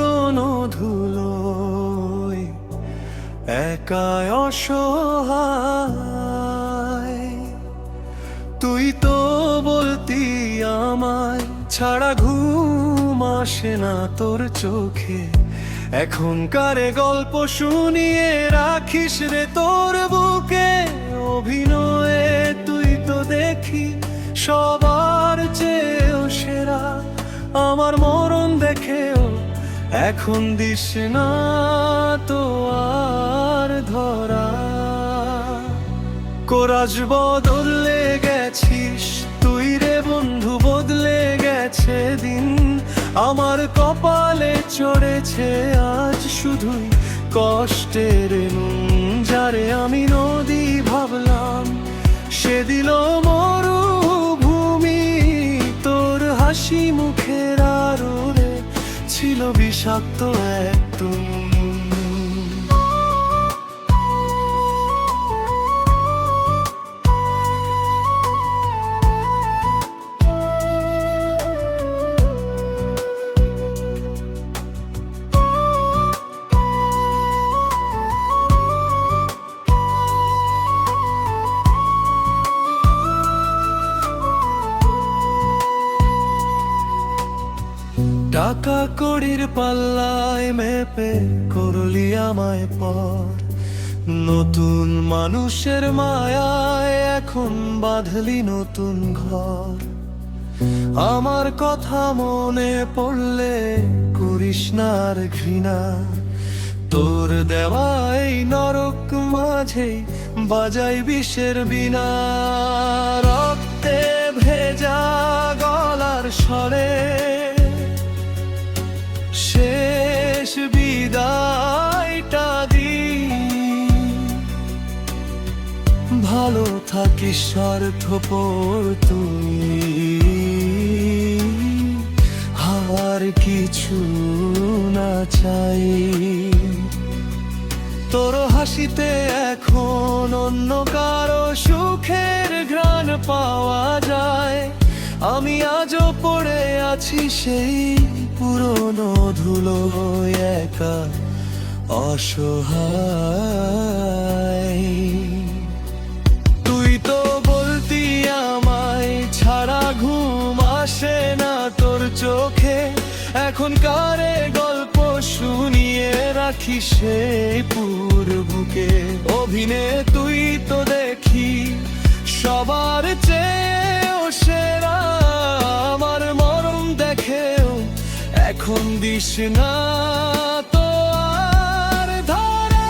পুরনো ধুলোয় একাই অসহায়। তুই তো বলতি আমায় ছাড়া ঘুম আসে না তোর চোখে, এখনকার গল্প শুনিয়ে রাখিস রে তোর বুকে। অভিনয়ে তুই তো দেখি সবার চেয়েও সেরা, আমার মরণ দেখেও এখন দিস না তো আর ধরা। কোরাজ বদলে গেছিস তুই রে বন্ধু, বদলে গেছে দিন। আমার কপালে চড়েছে আজ শুধুই কষ্টের নুন। যারে আমি নদী ভাবলাম সে দিল মরুভূমি, তোর হাসি মুখের আড়ে ছিল বিষাক্ত এক তুমি। টাকা কড়ির পাল্লায় মেপে করলি আমায় পর, নতুন মানুষের মায়ায় এখন বাঁধলি নতুন ঘর। আমার কথা মনে পড়লে করিস না আর ঘৃণা, তোর দেওয়াই নরক মাঝে বাজাই বিষের বিনা। রক্তে ভেজা গলার স্বরে শেষ বিদায়টা দি, ভালো থাকিস স্বার্থপর তুই, আর কিছু না চাই। তোর হাসিতে এখন অন্য কারো সুখের ঘ্রাণ পাওয়া যায়। আমি আজও পড়ে আছি সেই পুরনো ধুলোয় একা অসহায়। তুই তো বলতি আমায় ছাড়া ঘুম আসে না তোর চোখে, এখনকার গল্প শুনিয়ে রাখি সেই বুকে। অভিনয়ে তুই তো দেখি সবার চেয়েও সেরা, আমার মরণ দেখেও এখন দিস না তো আর ধরা।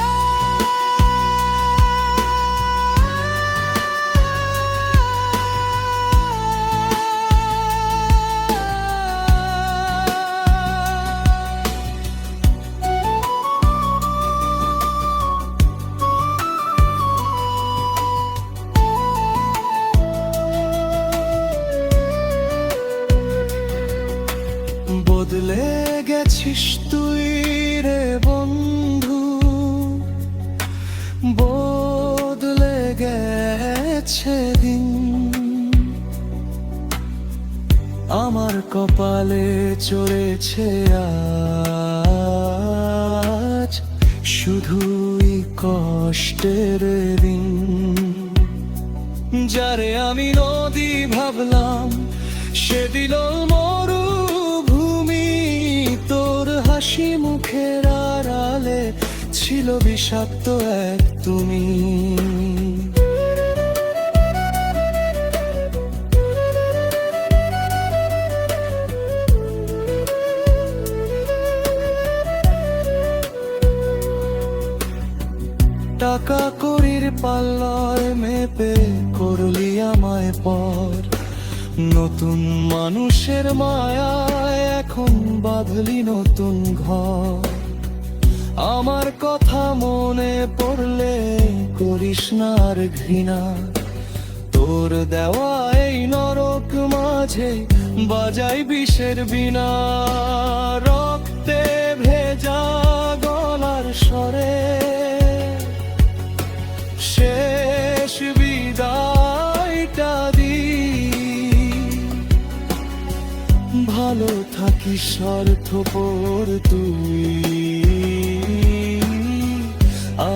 বদলে গেছিস তুই রে বন্ধু, বদলে গেছে দিন। আমার কপালে চড়েছে আজ শুধুই কষ্টের দিন। যারে আমি নদী ভাবলাম সে দিল মরুভূমি, তোর হাসি মুখের আড়ালে ছিল বিষাক্ত এক তুমি। টাকা কড়ির পাল্লায় মেপে করলি আমায় পর, নতুন মানুষের মায়ায় এখন বাঁধলি নতুন ঘর। আমার কথা মনে পড়লে করিস না আর ঘৃণা, তোর দেওয়া এই নরক মাঝে বাজাই বিষের বিনা। রক্তে ভেজা গলার স্বরে শেষ বিদায়টা দি, ভালো থাকিস স্বার্থপর তুই,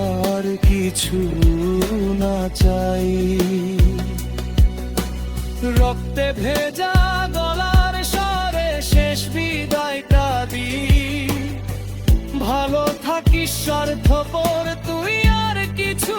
আর কিছু না চাই। রক্তে ভেজা গলার স্বরে শেষ বিদায়টা দি, ভালো থাকিস স্বার্থপর তুই, আর কিছু